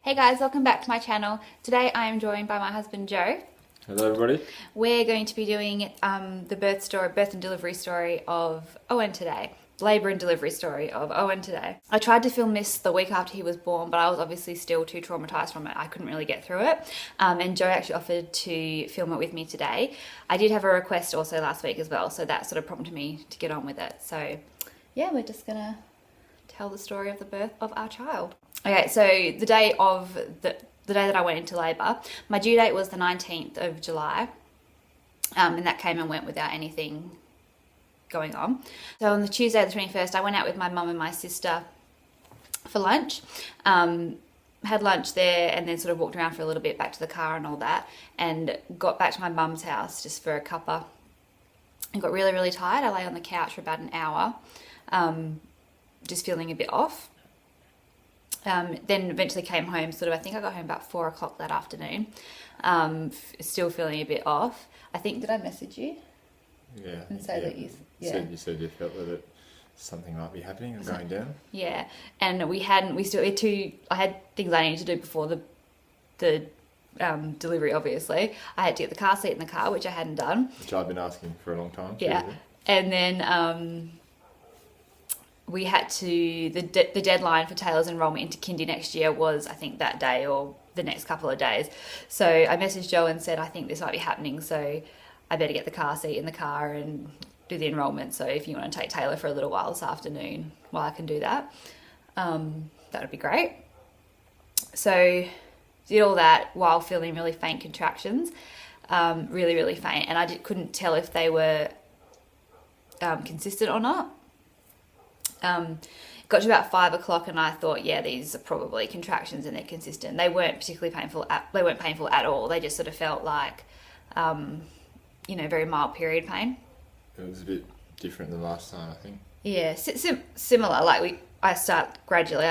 Hey guys, welcome back to my channel. Today I am joined by my husband Joe. Hello everybody. We're going to be doing the birth and delivery story of Owen today. Labour and delivery story of Owen today. I tried to film this the week after he was born, but I was obviously still too traumatised from it. I couldn't really get through it. And Joe actually offered to film it with me today. I did have a request also last week as well, so that sort of prompted me to get on with it. So yeah, we're just gonna tell the story of the birth of our child. Okay, so the day that I went into labour, my due date was the 19th of July, and that came and went without anything going on. So on the Tuesday the 21st, I went out with my mum and my sister for lunch, had lunch there and then sort of walked around for a little bit back to the car and all that, and got back to my mum's house just for a cuppa and got really, really tired. I lay on the couch for about an hour, just feeling a bit off. Then eventually came home, I think I got home about 4 o'clock that afternoon, still feeling a bit off. I think, did I message you? Yeah. And say that you said you felt that something might be happening and going down. Yeah, and I had things I needed to do before the delivery, obviously. I had to get the car seat in the car, which I hadn't done. Which I've been asking for a long time. Yeah, and then we had to, the deadline for Taylor's enrolment into kindy next year was, I think, that day or the next couple of days. So I messaged Joe and said, I think this might be happening, so I better get the car seat in the car and do the enrolment. So if you want to take Taylor for a little while this afternoon while I can do that, that would be great. So did all that while feeling really faint contractions, really, really faint. And I couldn't tell if they were consistent or not. Got to about 5 o'clock and I thought, yeah, these are probably contractions and they're consistent. They weren't particularly painful. They weren't painful at all. They just sort of felt like, very mild period pain. It was a bit different than last time, I think. Yeah, similar. Like I start gradually.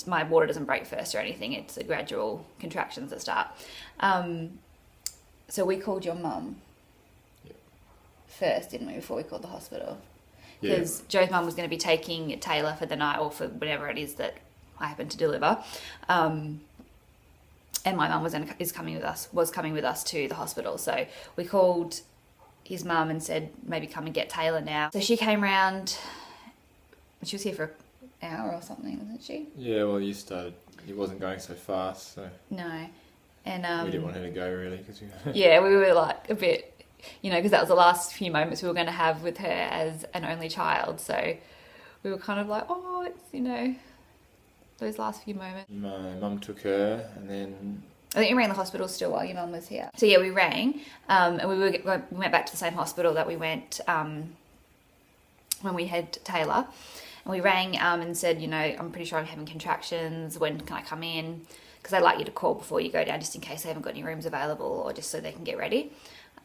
My water doesn't break first or anything. It's a gradual contractions that start. So we called your mum first, didn't we, before we called the hospital? Because Joe's mum was going to be taking Taylor for the night or for whatever it is that I happen to deliver. And my mum was coming with us to the hospital. So we called his mum and said, maybe come and get Taylor now. So she came round. She was here for an hour or something, wasn't she? Yeah, well, it wasn't going so fast, so... No. And we didn't want her to go, really, because yeah, we were like a bit... because that was the last few moments we were going to have with her as an only child. So we were kind of like, oh, it's, those last few moments. My mum took her and then... I think we rang the hospital still while your mum was here. So yeah, we rang and we went back to the same hospital that we went when we had Taylor. And we rang and said, I'm pretty sure I'm having contractions. When can I come in? Because I'd like you to call before you go down just in case they haven't got any rooms available or just so they can get ready.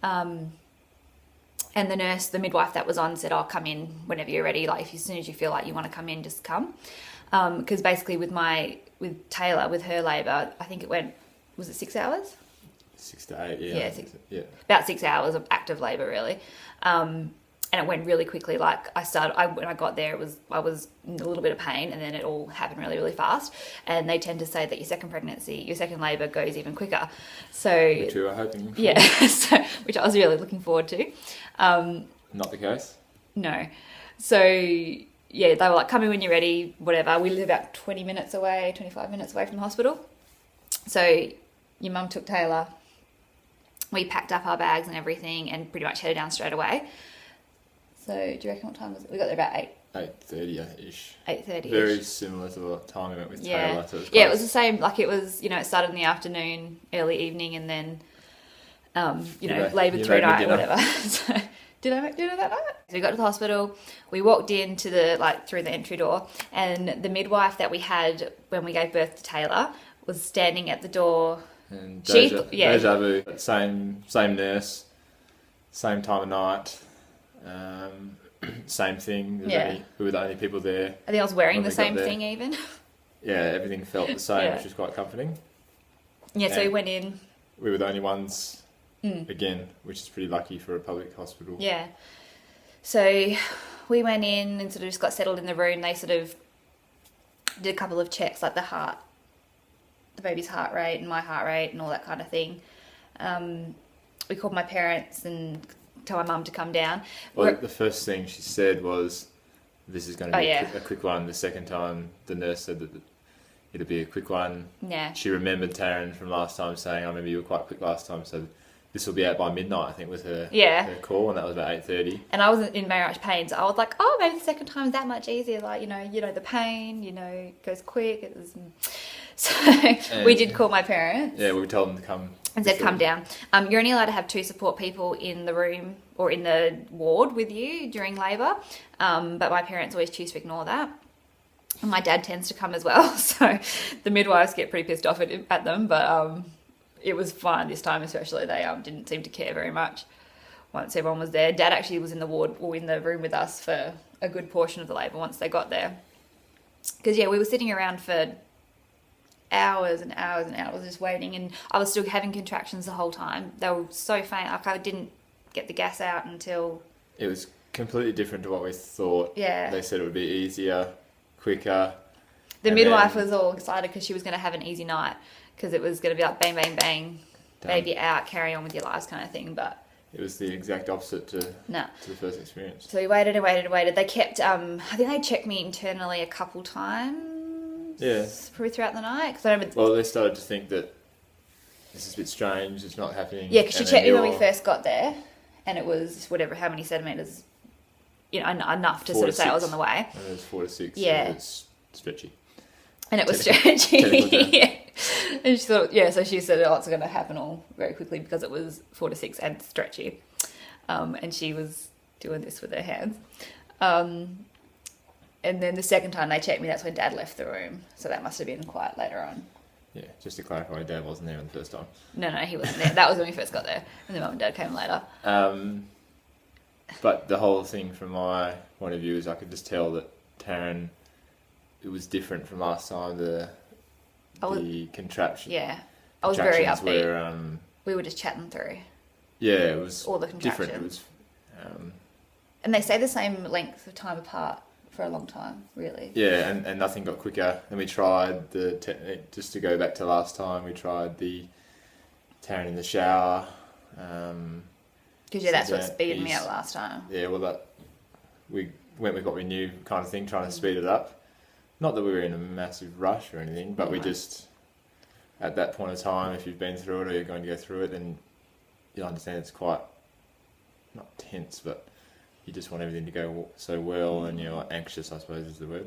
And the midwife that was on said, "I'll come in whenever you're ready. Like as soon as you feel like you want to come in, just come." Because basically with Taylor, with her labour, I think it went, was it 6 hours? 6 to 8, yeah. Yeah, about 6 hours of active labour, really. And it went really quickly. Like when I got there, I was in a little bit of pain, and then it all happened really, really fast. And they tend to say that your second labour goes even quicker. So which we were hoping for. Yeah, which I was really looking forward to. Not the case. No. So yeah, they were like, come in when you're ready, whatever. We live about 25 minutes away from the hospital. So your mum took Taylor. We packed up our bags and everything and pretty much headed down straight away. So do you reckon what time was it? We got there about 8:30-ish. 8:30-ish. Very similar to the time we went with Taylor. So it was the same. Like it was, it started in the afternoon, early evening, and then, laboured through night or whatever. So, did I make dinner that night? So we got to the hospital. We walked into through the entry door, and the midwife that we had when we gave birth to Taylor was standing at the door. And deja vu. Same nurse, same time of night. Same thing. We were the only people there. I think I was wearing the same thing even. Yeah, everything felt the same, which was quite comforting. Yeah, so we went in. We were the only ones, again, which is pretty lucky for a public hospital. Yeah. So we went in and sort of just got settled in the room. They sort of did a couple of checks, like the heart the baby's heart rate and my heart rate and all that kind of thing. We called my parents and told my mum to come down. Well, the first thing she said was, this is going to be a quick one. The second time, the nurse said that it'd be a quick one. Yeah. She remembered Taryn from last time saying, I remember you were quite quick last time, so this will be out by midnight, I think, was her call, and that was about 8:30. And I wasn't in very much pain, so I was like, oh, maybe the second time is that much easier. Like, the pain, it goes quick. It was... So we did call my parents. Yeah, we told them to come. And said, come down. You're only allowed to have 2 support people in the room or in the ward with you during labour, but my parents always choose to ignore that. And my dad tends to come as well, so the midwives get pretty pissed off at them, but it was fine this time especially. They didn't seem to care very much once everyone was there. Dad actually was in the ward or in the room with us for a good portion of the labour once they got there. Because, we were sitting around for hours and hours and hours just waiting, and I was still having contractions the whole time. They were so faint. Like, I didn't get the gas out until... It was completely different to what we thought. Yeah. They said it would be easier, quicker. The midwife was all excited because she was going to have an easy night, because it was going to be like bang, bang, bang, done. Baby out, carry on with your lives kind of thing, but... It was the exact opposite to the first experience. So we waited and waited and waited. They kept... I think they checked me internally a couple times. Yeah. Probably throughout the night. Well, they started to think that this is a bit strange, it's not happening. Yeah, because she checked me when we first got there, and it was how many centimetres, enough to sort of say I was on the way. And it was 4 to 6. Yeah. And it's stretchy. And it was stretchy. Yeah. And she thought, so she said, it's going to happen all very quickly because it was 4 to 6 and stretchy. And she was doing this with her hands. And then the second time they checked me, that's when Dad left the room. So that must have been quite later on. Yeah, just to clarify, Dad wasn't there on the first time. No, he wasn't there. That was when we first got there. And then Mum and Dad came later. But the whole thing from my point of view is I could just tell that Taryn, it was different from last time. The contraction. Yeah. I was very upbeat. Were, we were just chatting through. Yeah, it was all the contractions. Different. It was, and they stay the same length of time apart for a long time, really. Yeah, and nothing got quicker. And we tried the technique, just to go back to last time, we tried the Taryn in the shower. Because that's what speeded me up last time. Yeah, well, we went with what we knew kind of thing, trying to speed it up. Not that we were in a massive rush or anything, but we just, at that point of time, if you've been through it or you're going to go through it, then you'll understand it's quite, not tense, but you just want everything to go so well, and you're anxious, I suppose is the word.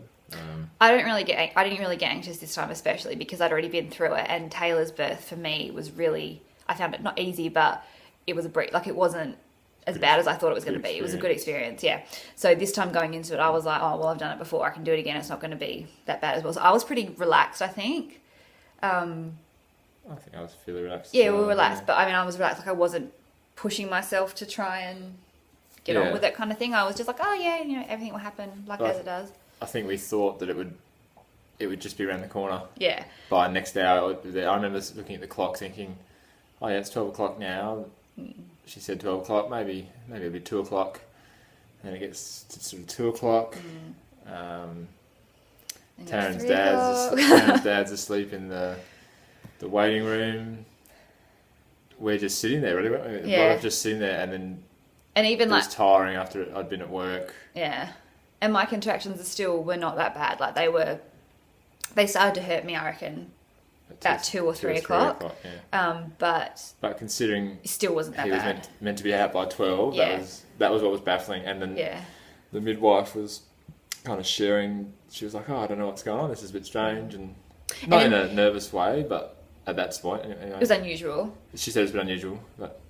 I didn't really get anxious this time, especially because I'd already been through it, and Taylor's birth for me was really, I found it not easy, but it was it wasn't as bad as I thought it was going to be. It was a good experience, yeah. So this time going into it, I was like, oh, well, I've done it before. I can do it again. It's not going to be that bad as well. So I was pretty relaxed, I think. I think I was fairly relaxed. Yeah, we were relaxed, but I was relaxed. Like, I wasn't pushing myself to try and get on with that kind of thing. I was just like, oh, yeah, everything will happen as it does. I think we thought that it would just be around the corner. Yeah. By next hour. I remember looking at the clock thinking, oh, yeah, it's 12 o'clock now. She said 12 o'clock, maybe it'll be 2 o'clock. And then it gets to sort of 2 o'clock. Taryn's dad's asleep in the waiting room. We're just sitting there, really, weren't we? Yeah. A lot of just sitting there, and even it was tiring after I'd been at work. Yeah. And my contractions were not that bad. Like, they started to hurt me, I reckon, about 2 or 3 o'clock. Yeah. But considering it still wasn't that bad. He was meant to be out by 12. Yeah. That was what was baffling. And then the midwife was kind of sharing. She was like, oh, I don't know what's going on. This is a bit strange. And not in a nervous way, but at that point. Anyway, it was unusual. She said it's a bit unusual, but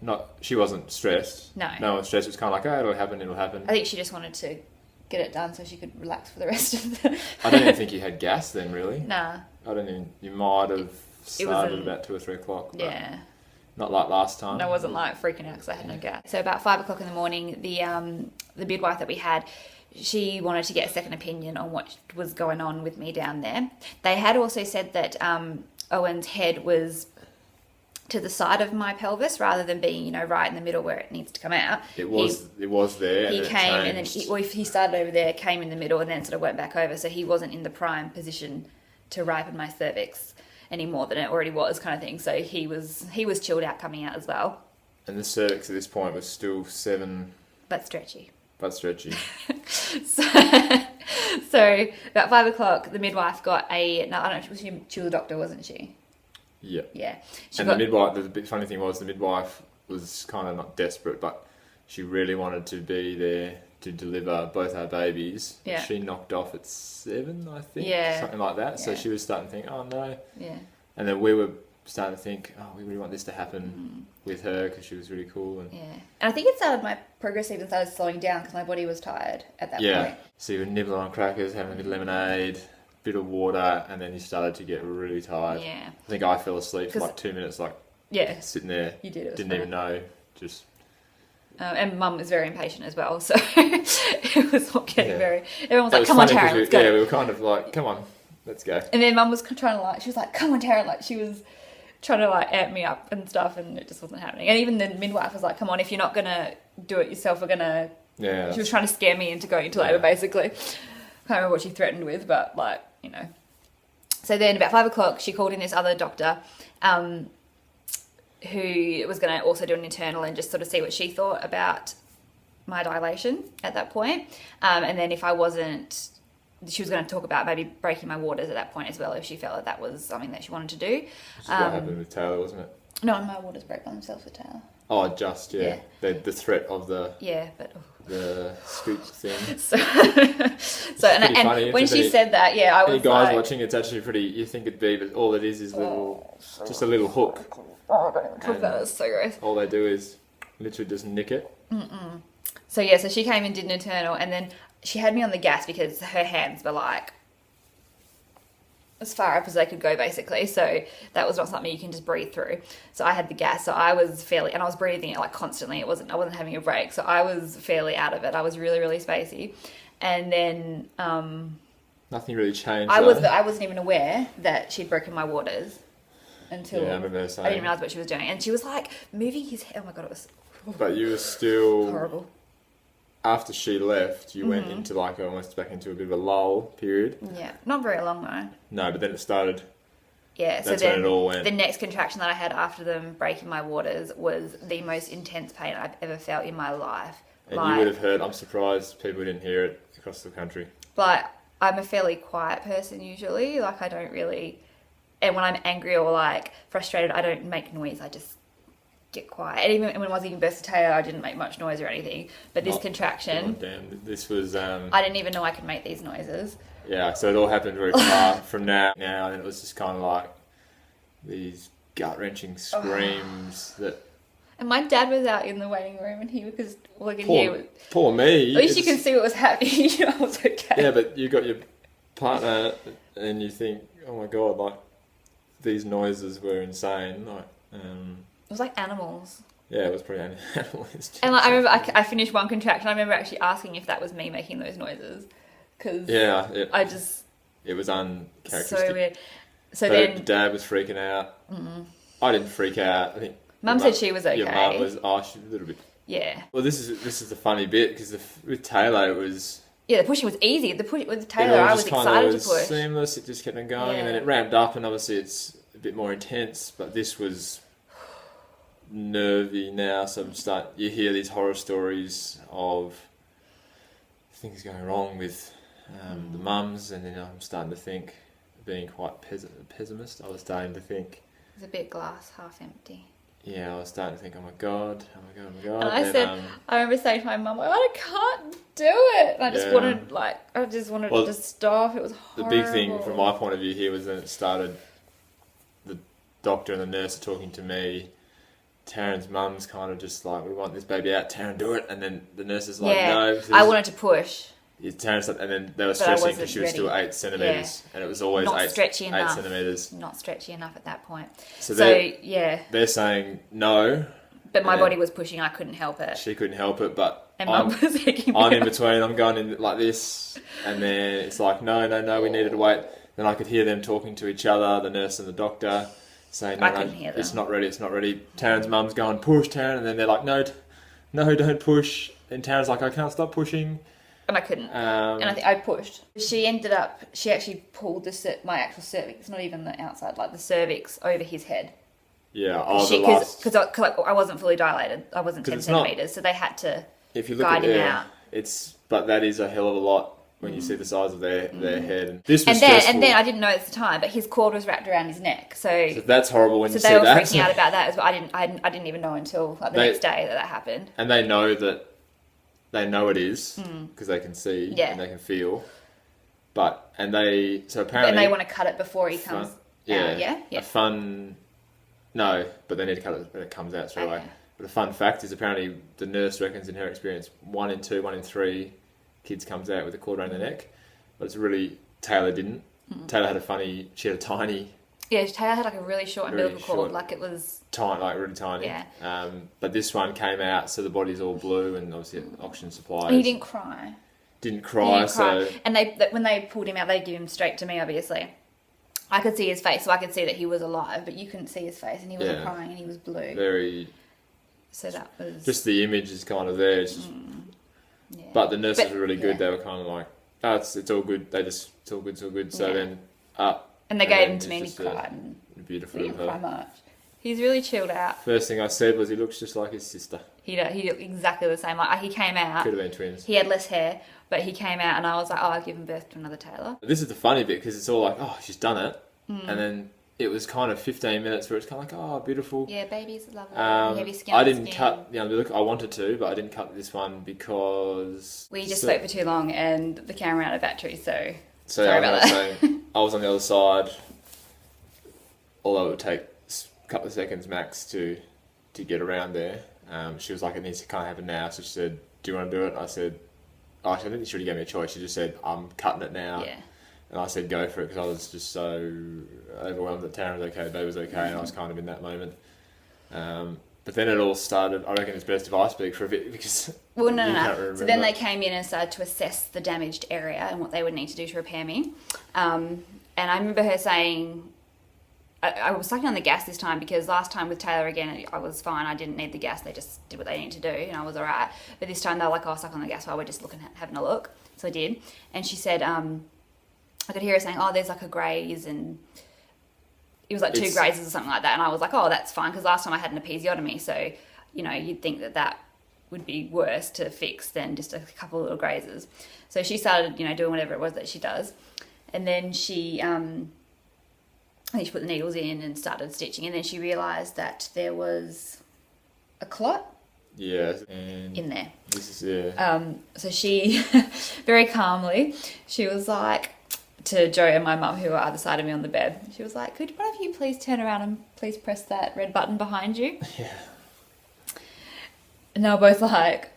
she wasn't stressed. No one was stressed. It was kind of like, oh, it'll happen. I think she just wanted to get it done so she could relax for the rest of the... I don't even think you had gas then, really. Nah. You might have started about 2 or 3 o'clock. Yeah. Not like last time. I wasn't freaking out because I had no gas. So about 5 o'clock in the morning, the midwife that we had, she wanted to get a second opinion on what was going on with me down there. They had also said that Owen's head was to the side of my pelvis rather than being, right in the middle where it needs to come out. It was there. He came and then he started over there, came in the middle, and then sort of went back over. So he wasn't in the prime position to ripen my cervix. any more than it already was, kind of thing. So he was chilled out coming out as well. And the cervix at this point was still 7, But stretchy. So, so about 5 o'clock, the midwife got I don't know, she was a doctor, wasn't she? Yeah. Yeah. The midwife, the bit funny thing was the midwife was kind of not desperate, but she really wanted to be there to deliver both our babies. Yeah. She knocked off at 7, I think. Yeah. Something like that. So Yeah. she was starting to think, oh no. Yeah. And then we were starting to think, oh, we really want this to happen with her because she was really cool. And Yeah. And I think it started, my progress even started slowing down because my body was tired at that point. So you were nibbling on crackers, having a bit of lemonade, bit of water, and then you started to get really tired. Yeah. I think I fell asleep for like 2 minutes, like sitting there. You did. It was Didn't funny. even know. Just. And Mum was very impatient as well, so it was all getting very. Everyone was That like, "Come on, funny 'cause Taryn, let's go." Yeah, we were kind of like, "Come on, let's go." And then Mum was trying to she was like, "Come on, Taryn," like she was trying to amp me up and stuff, and it just wasn't happening. And even the midwife was like, "Come on, if you're not gonna do it yourself, we're gonna." Yeah. She was trying to scare me into going into labour, basically. Can't remember what she threatened with, but So then about 5 o'clock, she called in this other doctor, who was going to also do an internal and just sort of see what she thought about my dilation at that point. And then if I wasn't, she was going to talk about maybe breaking my waters at that point as well, if she felt that was something that she wanted to do. Which is what happened with Taylor, wasn't it? No, my waters broke by themselves with Taylor. Oh, yeah. The threat of the scoop thing. So pretty funny. when she said that, I was any guys watching, it's actually pretty. You think it'd be, but all it is just a little hook. Oh, I don't even talk about it. It's so gross. All they do is literally just nick it. So so she came and did an internal, and then she had me on the gas because her hands were like as far up as they could go, basically. So that was not something you can just breathe through. So I had the gas, so I was fairly, and I was breathing it constantly. I wasn't having a break, so I was fairly out of it. I was really, really spacey, and then nothing really changed. I wasn't even aware that she'd broken my waters until I remember her saying. I didn't realize what she was doing, and she was like moving his head. Oh my god, it was. But you were still horrible. After she left, you went into almost back into a bit of a lull period. Yeah, not very long though. No, but then it started. Yeah, That's so then when it all went. The next contraction that I had after them breaking my waters was the most intense pain I've ever felt in my life. And you would have heard. I'm surprised people didn't hear it across the country. Like, I'm a fairly quiet person usually. Like, I don't really, and when I'm angry or frustrated, I don't make noise. I just get quiet. And even when I was eating birth to Taylor, I didn't make much noise or anything. But this contraction, damn, this was. I didn't even know I could make these noises. Yeah, so it all happened very far from now, and it was just kind of like these gut-wrenching screams that. And my dad was out in the waiting room, and he was poor me. At least you can see what was happening. I was okay. Yeah, but you got your partner, and you think, oh my god, these noises were insane. It was like animals. Yeah, it was pretty animal. And I remember I finished one contraction. I remember actually asking if that was me making those noises. Cause it was uncharacteristic. So weird. So but then Dad was freaking out. I didn't freak out. I think Mum said she was okay. Your mum was she a little bit. Yeah. Well, this is the funny bit because with Taylor it was. Yeah, the pushing was easy. With Taylor, I was excited to push. Seamless. It just kept on going, and then it ramped up, and obviously it's a bit more intense. But this was nervy now, so you hear these horror stories of things going wrong with the mums, and then I'm starting to think, being quite pessimist, I was starting to think it's a bit glass half empty. Yeah, I was starting to think, oh my god. And I remember saying to my mum, I can't do it. And I just wanted to just stop. It was horrible. The big thing from my point of view here was that it started, the doctor and the nurse are talking to me. Taryn's mum's kind of just like, we want this baby out, Taryn, do it. And then the nurse is like, no. I wanted to push. And then they were stressing because she was still 8 centimetres. And it was always not 8 centimetres. Not stretchy enough at that point. So they're saying no. But my body was pushing, I couldn't help it. She couldn't help it, but and Mum was taking me I'm in between, I'm going in like this. And then it's like, no, we needed to wait. Then I could hear them talking to each other, the nurse and the doctor. Saying, no, it's not ready. Taryn's mum's going, push, Taryn. And then they're like, no, don't push. And Taryn's like, I can't stop pushing. And I couldn't. And I think I pushed. She actually pulled my actual cervix, not even the outside, like the cervix over his head. Yeah, Because I wasn't fully dilated. I wasn't 10 centimetres, so they had to guide him out. But that is a hell of a lot when you see the size of their head. And this was stressful. And then I didn't know at the time, but his cord was wrapped around his neck. So that's horrible when you see that. So they were that. freaking out about that as well. I didn't even know until the next day that happened. And they know it is because they can see and they can feel. And they want to cut it before he comes out. Yeah. No, but they need to cut it when it comes out straight away. But a fun fact is apparently the nurse reckons in her experience 1 in 2, 1 in 3 kids comes out with a cord around their neck. But it's really, Taylor didn't. Taylor had she had a tiny... Yeah, Taylor had like a really short umbilical cord, like it was... Tiny, like really tiny. Yeah. But this one came out, so the body's all blue and obviously oxygen supplies. And he didn't cry. Didn't cry. And when they pulled him out, they gave him straight to me, obviously. I could see his face, so I could see that he was alive, but you couldn't see his face, and he wasn't crying, and he was blue. Very... So that was... Just the image is kind of there. It's just... But the nurses were really good. They were kind of like, it's all good. It's all good. So then and they gave him to me and he cried. Beautiful. He didn't cry much. He's really chilled out. First thing I said was he looks just like his sister. He looked exactly the same. Like he came out. Could have been twins. He had less hair, but he came out and I was like, I've given birth to another Taylor. This is the funny bit because it's all like, she's done it. And then it was kind of 15 minutes where it's kind of like, beautiful. Yeah, babies lovely. Heavy skin. I didn't cut the umbilical. I wanted to, but I didn't cut this one because... We just spoke for too long and the camera ran out of battery, so sorry about that. I was on the other side, although it would take a couple of seconds max to get around there. She was like, it needs to kind of happen now. So she said, do you want to do it? I said, I think she already gave me a choice. She just said, I'm cutting it now. Yeah. And I said, go for it, because I was just so overwhelmed that Taryn was okay, Babe was okay, and I was kind of in that moment. But then it all started, I reckon it's best if I speak for a bit, because no. So then they came in and started to assess the damaged area and what they would need to do to repair me. And I remember her saying, I was sucking on the gas this time, because last time with Taylor again, I was fine. I didn't need the gas. They just did what they needed to do, and I was all right. But this time they were like, suck on the gas while we're just having a look. So I did. And she said, I could hear her saying, there's like a graze, and it was like 2 grazes or something like that. And I was like, that's fine, because last time I had an episiotomy. So, you'd think that would be worse to fix than just a couple of little grazes. So she started, doing whatever it was that she does. And then she... I think she put the needles in and started stitching, and then she realised that there was a clot in there. This is, so she, very calmly, she was like to Joe and my mum, who were either side of me on the bed, she was like, could one of you please turn around and please press that red button behind you? Yeah. And they were both like,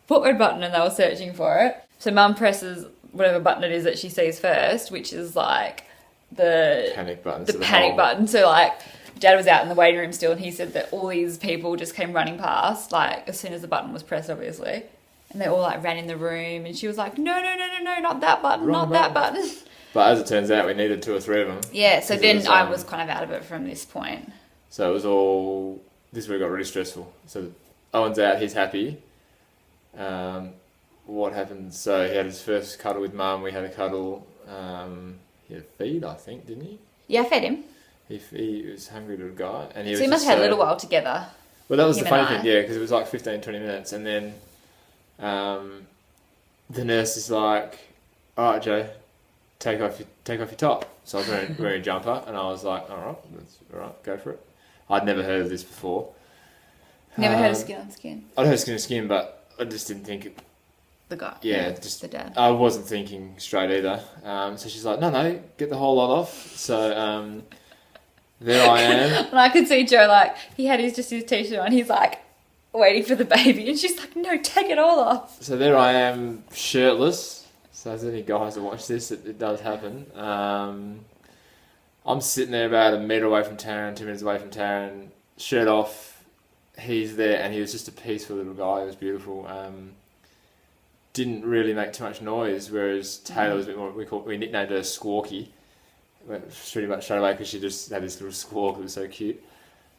what red button? And they were searching for it. So mum presses whatever button it is that she sees first, which is like the panic button. The panic button. So like, Dad was out in the waiting room still, and he said that all these people just came running past, like as soon as the button was pressed, obviously, and they all like ran in the room, and she was like, no, not that button, not that button. But as it turns out, we needed 2 or 3 of them. Yeah. So then I was kind of out of it from this point. So it was all. This is where it got really stressful. So Owen's out, he's happy. What happened? So he had his first cuddle with Mum. We had a cuddle. He had a feed, I think, didn't he? Yeah, I fed him. He was a hungry little guy. And he so he must have had a little while together. Well, that was the funny thing, because it was like 15, 20 minutes. And then the nurse is like, all right, Joe, take off your top. So I was wearing a jumper, and I was like, all right, go for it. I'd never heard of this before. Never heard of skin on skin? I'd heard of skin on skin, but I just didn't think it... The guy. Yeah, just the dad. I wasn't thinking straight either. So she's like, no, get the whole lot off. So there I am. And I could see Joe, like, he had his t-shirt on. He's like, waiting for the baby. And she's like, no, take it all off. So there I am, shirtless. So if there's any guys that watch this, it does happen. I'm sitting there about a metre away from Taryn, 2 minutes away from Taryn, shirt off. He's there, and he was just a peaceful little guy. He was beautiful. Didn't really make too much noise, whereas Taylor was a bit more, we nicknamed her Squawky. Went pretty much straight away because she just had this little squawk. It was so cute.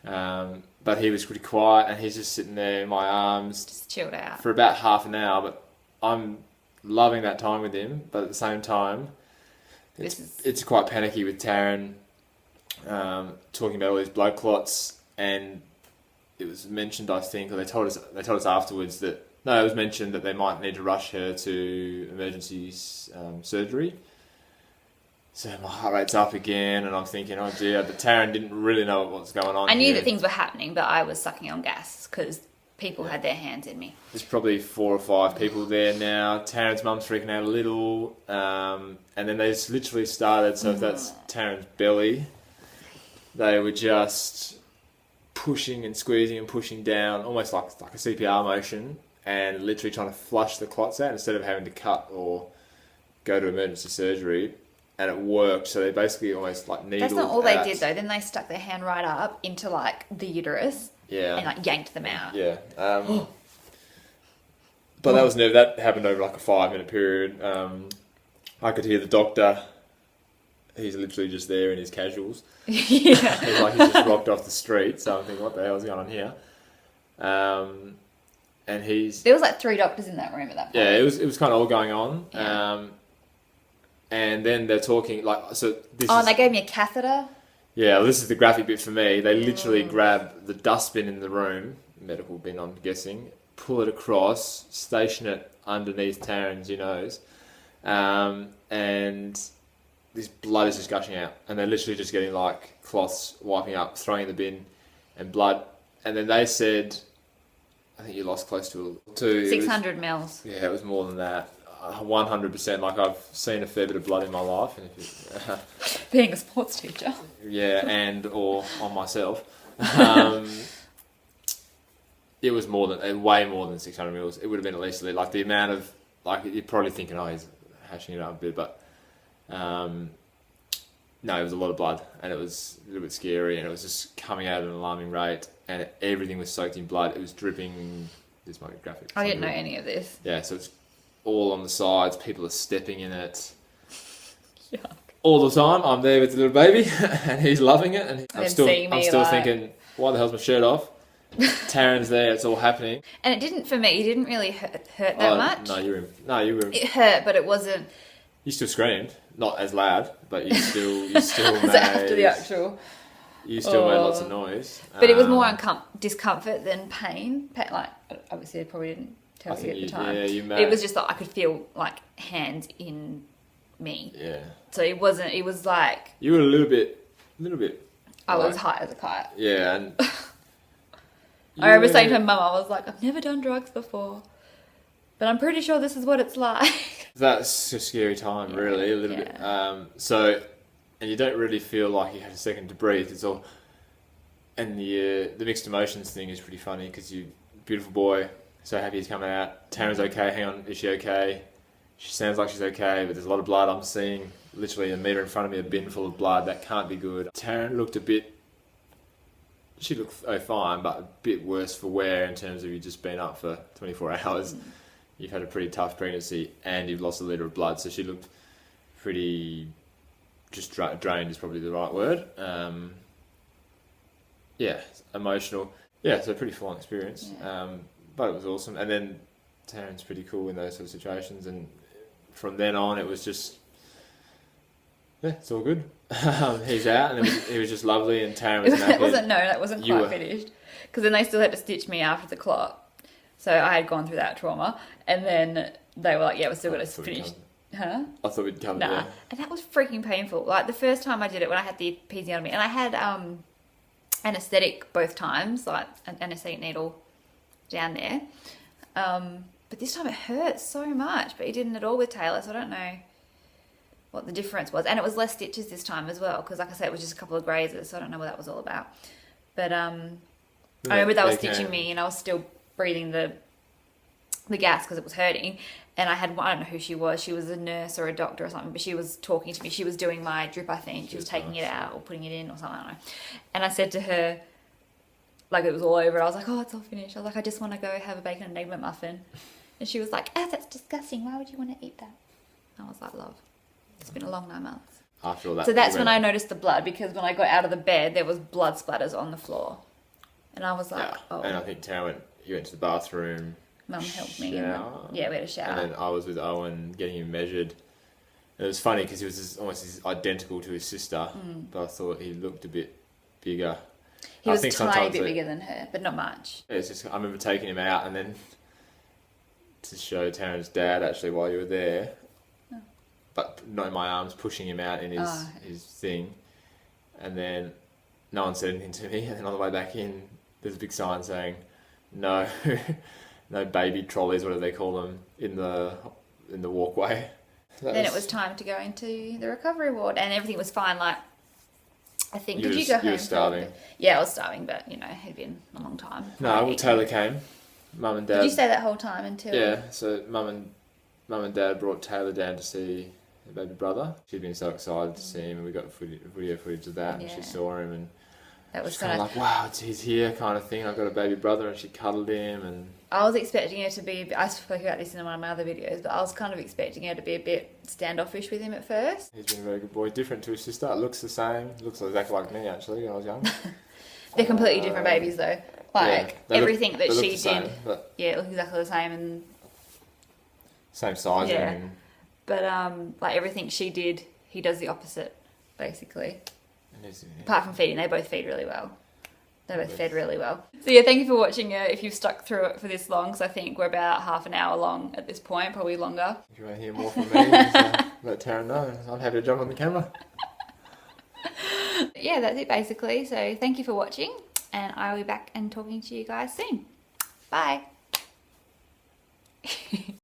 But he was pretty quiet, and he's just sitting there in my arms. Just chilled out. For about half an hour, but I'm loving that time with him, but at the same time, it's quite panicky with Taryn talking about all these blood clots, and it was mentioned, I think, or they told us afterwards that it was mentioned that they might need to rush her to emergency surgery. So my heart rate's up again, and I'm thinking, oh dear, but Taryn didn't really know what was going on. I knew that things were happening, but I was sucking on gas because people had their hands in me. There's probably 4 or 5 people there now. Taryn's mum's freaking out a little, and then they just literally started. So if that's Taryn's belly, they were just pushing and squeezing and pushing down, almost like a CPR motion, and literally trying to flush the clots out instead of having to cut or go to emergency surgery. And it worked. So they basically almost like needled. That's not all they did though. Then they stuck their hand right up into like the uterus. Yeah. And like yanked them out. Yeah. But that happened over like a 5-minute period. I could hear the doctor. He's literally just there in his casuals. Yeah. He's just rocked off the street. So I'm thinking, what the hell's going on here? And there was like 3 doctors in that room at that point. Yeah, it was kind of all going on. Yeah. And then they're talking and they gave me a catheter. Yeah, well, this is the graphic bit for me. They literally grab the dustbin in the room, medical bin I'm guessing, pull it across, station it underneath Taryn's nose, and this blood is just gushing out. And they're literally just getting like cloths wiping up, throwing in the bin, and blood. And then they said, I think you lost close to 600 mils. Yeah, it was more than that. 100%. Like I've seen a fair bit of blood in my life, and being a sports teacher. Yeah, or on myself. It was way more than 600 mils. It would have been at least like the amount of you're probably thinking, oh, he's hashing it up a bit, but no, it was a lot of blood, and it was a little bit scary, and it was just coming out at an alarming rate, and everything was soaked in blood. It was dripping. This might be graphic. I didn't know any of this. Yeah, so it's all on the sides. People are stepping in it. Yuck. All the time. I'm there with the little baby, and he's loving it. And I'm still thinking, why the hell's my shirt off? Taryn's there. It's all happening. And it didn't for me. It didn't really hurt that much. No, you were. It hurt, but it wasn't. You still screamed, not as loud, but you still made. After the actual. You still made lots of noise. But it was more discomfort than pain. Like obviously, I probably didn't tell you at the time. Yeah, it was just that I could feel like hands in me. Yeah. So it wasn't. It was like you were a little bit. I was high as a kite. Yeah, and I remember saying to Mum, I was like, I've never done drugs before, but I'm pretty sure this is what it's like. That's a scary time, really, a little bit. And you don't really feel like you had a second to breathe. It's all, and the mixed emotions thing is pretty funny because you, beautiful boy, so happy he's coming out. Taryn's okay. Hang on, is she okay? She sounds like she's okay, but there's a lot of blood. I'm seeing literally a metre in front of me, a bin full of blood. That can't be good. Taryn looked she looked fine, but a bit worse for wear in terms of you've just been up for 24 hours. You've had a pretty tough pregnancy and you've lost a litre of blood. So she looked pretty, just drained is probably the right word. Emotional. Yeah, so pretty full-on experience. Yeah. But it was awesome. And then Taryn's pretty cool in those sort of situations. And from then on, it was just, yeah, it's all good. He's out, and he was just lovely, and Taryn was knackered. That wasn't quite finished. Because then they still had to stitch me after the clot. So I had gone through that trauma, and then they were like, yeah, we're still going to finish. Huh? I thought we'd come there. And that was freaking painful. Like, the first time I did it, when I had the episiotomy, and I had anaesthetic both times, like an anaesthetic needle down there. But this time it hurt so much, but it didn't at all with Taylor, so I don't know what the difference was. And it was less stitches this time as well, because like I said, it was just a couple of grazes, so I don't know what that was all about. But I remember they were stitching me, and I was still breathing the gas because it was hurting. And I don't know who she was. She was a nurse or a doctor or something, but she was talking to me. She was doing my drip, I think. She was taking it out or putting it in or something, I don't know. And I said to her, like it was all over, I was like, oh, it's all finished. I was like, I just want to go have a bacon and egg McMuffin. And she was like, oh, that's disgusting. Why would you want to eat that? I was like, love, it's been a long 9 months. After all that. So that's when I noticed the blood, because when I got out of the bed, there was blood splatters on the floor. And I was like, oh. And I think you went to the bathroom. Mum helped me. shower. Yeah, we had a shower. And then I was with Owen getting him measured. And it was funny because he was almost identical to his sister, but I thought he looked a bit bigger. He was a tiny bit bigger than her, but not much. It's just I remember taking him out and then to show Taryn's dad actually while you were there, but not in my arms, pushing him out in his thing, and then no one said anything to me. And then on the way back in, there's a big sign saying, "No, no baby trolleys," whatever they call them, in the walkway. Then it was time to go into the recovery ward, and everything was fine. Like, I think, you go home? You were starving. Yeah, I was starving, but it had been a long time. No, well, Taylor came. Mum and Dad. Did you stay that whole time until? Yeah, so Mum and Dad brought Taylor down to see her baby brother. She'd been so excited to see him, and we got video footage of that, and she saw him, and that was kind of like, wow, he's here, kind of thing. I've got a baby brother, and she cuddled him, and I was expecting her to be. I spoke about this in one of my other videos, but I was kind of expecting her to be a bit standoffish with him at first. He's been a very good boy, different to his sister. Looks the same. Looks exactly like me actually when I was young. They're completely different babies though. Like everything that she did, it looked exactly the same and same size. Yeah, but like everything she did, he does the opposite, basically. Apart from feeding, they both feed really well. They both fed really well. So yeah, thank you for watching it. If you've stuck through it for this long, because I think we're about half an hour long at this point, probably longer. If you want to hear more from me, just, let Taryn know. I'm happy to jump on the camera. Yeah, that's it basically. So thank you for watching, and I will be back and talking to you guys soon. Bye.